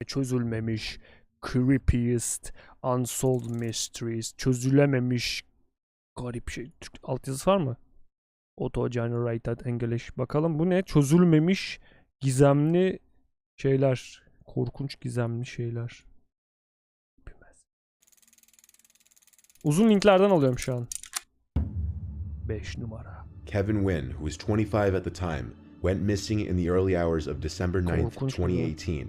Çözülmemiş, creepiest, unsolved mysteries, çözülememiş garip şey. Türk altyazısı var mı? Auto-generated English. Bakalım bu ne? Çözülmemiş gizemli şeyler. Korkunç gizemli şeyler. Uzun linklerden alıyorum şu an. 5 numara. Kevin Wynn, who was 25 at the time, went missing in the early hours of December 9th, 2018.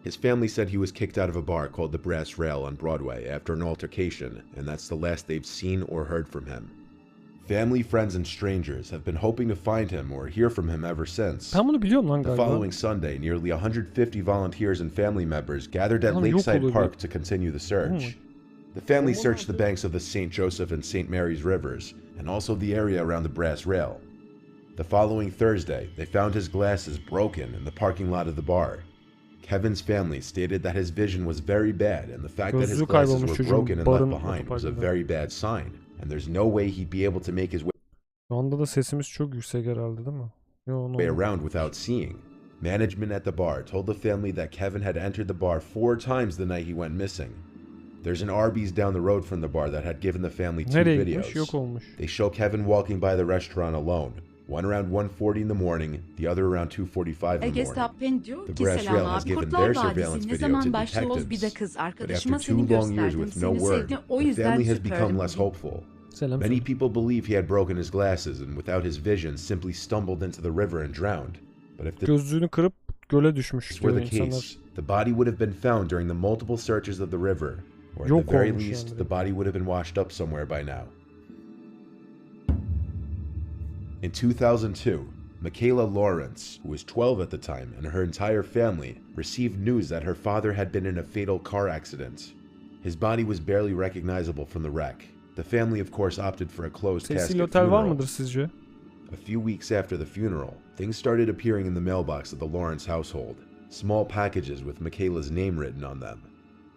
His family said he was kicked out of a bar called the Brass Rail on Broadway after an altercation, and that's the last they've seen or heard from him. Family, friends, and strangers have been hoping to find him or hear from him ever since. Ben bunu biliyorum lan The galiba. following Sunday, nearly 150 volunteers and family members gathered at Lakeside Park to continue the search. The family searched the banks of the St. Joseph and St. Mary's rivers, and also the area around the Brass Rail. The following Thursday, they found his glasses broken in the parking lot of the bar. Kevin's family stated that his vision was very bad, and the fact that his glasses were broken and left behind was a very bad sign, and there's no way he'd be able to make his Şu anda da sesimiz çok yüksek herhalde değil mi? way around without seeing. Management at the bar told the family that Kevin had entered the bar 4 times the night he went missing. There's an Arby's down the road from the bar that had given the family 2 videos. Yok olmuş. They show Kevin walking by the restaurant alone, one around 1:40 in the morning, the other around 2:45 in the morning. The Brass Rail has given their surveillance video to detectives, but after 2 long years with no word, the family has become less hopeful. Many people believe he had broken his glasses and without his vision simply stumbled into the river and drowned. But if Gözlüğünü kırıp göle düşmüş this were the case, the body would have been found during the multiple searches of the river, or at the very least, the body would have been washed up somewhere by now. In 2002, Michaela Lawrence, who was 12 at the time, and her entire family received news that her father had been in a fatal car accident. His body was barely recognizable from the wreck. The family, of course, opted for a closed casket funeral. A few weeks after the funeral, things started appearing in the mailbox of the Lawrence household. Small packages with Michaela's name written on them.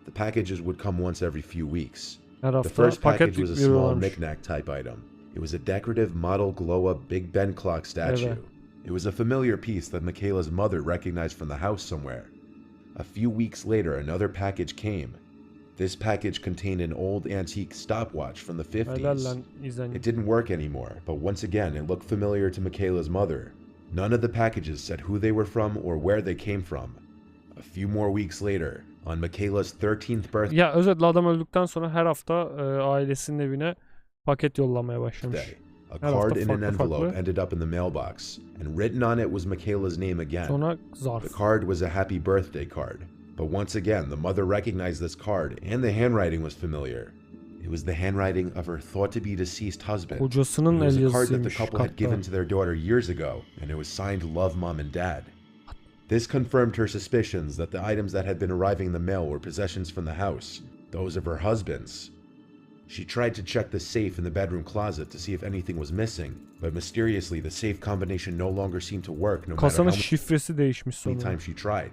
The packages would come once every few weeks. The first package was a small knick-knack type item. It was a decorative model glow-up Big Ben clock statue. It was a familiar piece that Michaela's mother recognized from the house somewhere. A few weeks later, another package came. This package contained an old antique stopwatch from the 50s. It didn't work anymore, but once again it looked familiar to Michaela's mother. None of the packages said who they were from or where they came from. A few more weeks later, on Michaela's 13th birthday, ya özetle adam öldükten sonra her hafta ailesinin evine paket yollamaya başlamış. a card in an envelope ended up in the mailbox, and written on it was Michaela's name again. Sonra zarf. The card was a happy birthday card, but once again the mother recognized this card, and the handwriting was familiar. It was the handwriting of her thought-to-be-deceased husband. Kocasının It was el a card that the yazısıymış. couple had given to their daughter years ago, and it was signed Love, Mom, and Dad. This confirmed her suspicions that the items that had been arriving in the mail were possessions from the house, those of her husband's. She tried to check the safe in the bedroom closet to see if anything was missing, but mysteriously the safe combination no longer seemed to work no matter Kasanın how şifresi değişmiş many sonra. times she tried.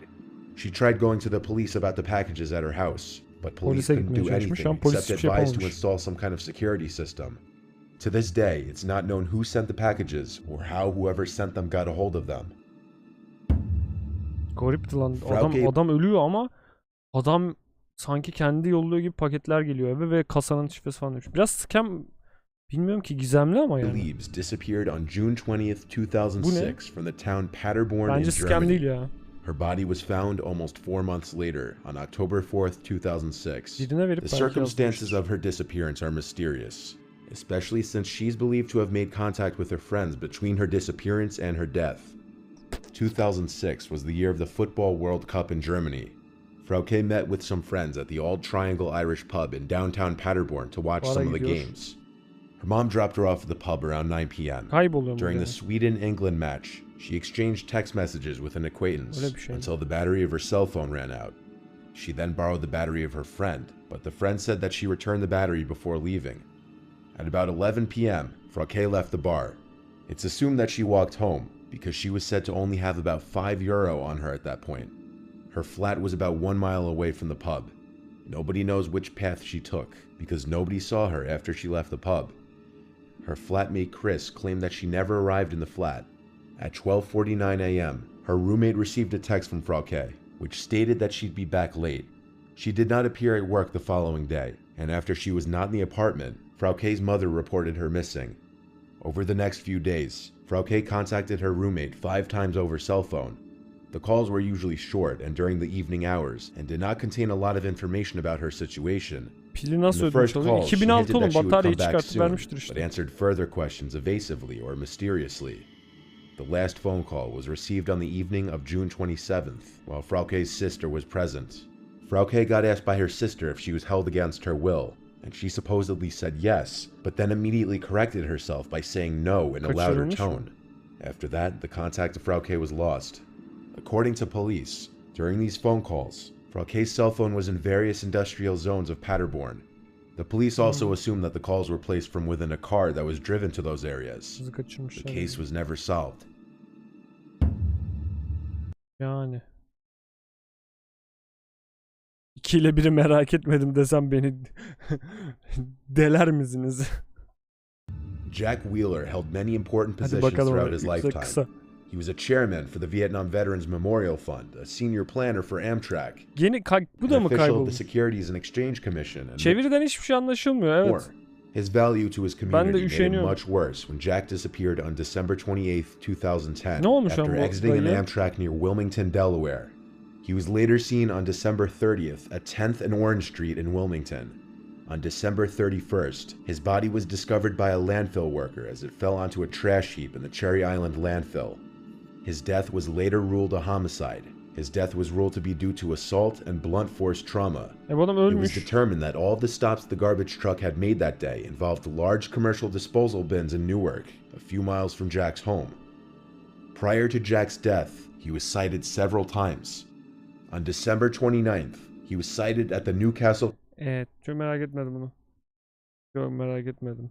She tried going to the police about the packages at her house, but police couldn't do anything except advise to install some kind of security system. To this day, it's not known who sent the packages or how whoever sent them got a hold of them. Garipti lan. Adam ölüyor ama adam sanki kendi yolluyor gibi paketler geliyor eve ve kasanın şifresi falan demiş. Biraz scam, bilmiyorum ki, gizemli ama yani. Believes disappeared on June 20th, 2006 from the town Paderborn Bence in scam Germany. değil ya. Her body was found almost 4 months later on October 4th, 2006. Birine verip The circumstances of her disappearance are mysterious, especially since she's believed to have made contact with her friends between her disappearance and her death. 2006 was the year of the Football World Cup in Germany. Frauke met with some friends at the Old Triangle Irish pub in downtown Paderborn to watch some of the games. Her mom dropped her off at the pub around 9 p.m. During the Sweden-England match, she exchanged text messages with an acquaintance until the battery of her cell phone ran out. She then borrowed the battery of her friend, but the friend said that she returned the battery before leaving. At about 11 p.m., Frauke left the bar. It's assumed that she walked home, because she was said to only have about €5 on her at that point. Her flat was about 1 mile away from the pub. Nobody knows which path she took, because nobody saw her after she left the pub. Her flatmate Chris claimed that she never arrived in the flat. At 12:49 a.m., her roommate received a text from Frauke. which stated that she'd be back late. She did not appear at work the following day, and after she was not in the apartment, Frau K's mother reported her missing. Over the next few days, Frau K contacted her roommate 5 times over cell phone. The calls were usually short and during the evening hours and did not contain a lot of information about her situation. Pili In nasıl the ödünç first alıyor? call, she 2006 hinted oğlum, that she would bataryayı come back çıkartıp soon, vermiştir but işte. answered further questions evasively or mysteriously. The last phone call was received on the evening of June 27th, while Frau K's sister was present. Frau K got asked by her sister if she was held against her will, and she supposedly said yes, but then immediately corrected herself by saying no in a louder Kaçırılmış mı? tone. After that, the contact of Frau K was lost. According to police, during these phone calls, Frau K's cell phone was in various industrial zones of Paderborn. The police also assumed that the calls were placed from within a car that was driven to those areas. Kızı The kaçırmışlar. case was never solved. Yani. 2 ile 1'i merak etmedim desem beni deler misiniz? Jack Wheeler held many important Hadi positions bakalım throughout ona, his kısa lifetime. kısa. He was a chairman for the Vietnam Veterans Memorial Fund, a senior planner for Amtrak, Yeni bu da an mı official of the kaybolmuş? Securities and Exchange Commission, and Çeviriden hiçbir şey anlaşılmıyor, more. evet. His value to his Ben de community made it üşeniyorum. much worse when Jack disappeared on December 28th, 2010, Ne olmuş after ama bu exiting an dayıya? Amtrak near Wilmington, Delaware. He was later seen on December 30th at 10th and Orange Street in Wilmington. On December 31st, his body was discovered by a landfill worker as it fell onto a trash heap in the Cherry Island landfill. His death was later ruled a homicide. His death was ruled to be due to assault and blunt force trauma. Bu adam It was ölmüş. determined that all of the stops the garbage truck had made that day involved large commercial disposal bins in Newark, a few miles from Jack's home. Prior to Jack's death, he was cited several times. On December 29th, he was cited at the Newcastle Evet, çok merak etmedim bunu. Çok merak etmedim.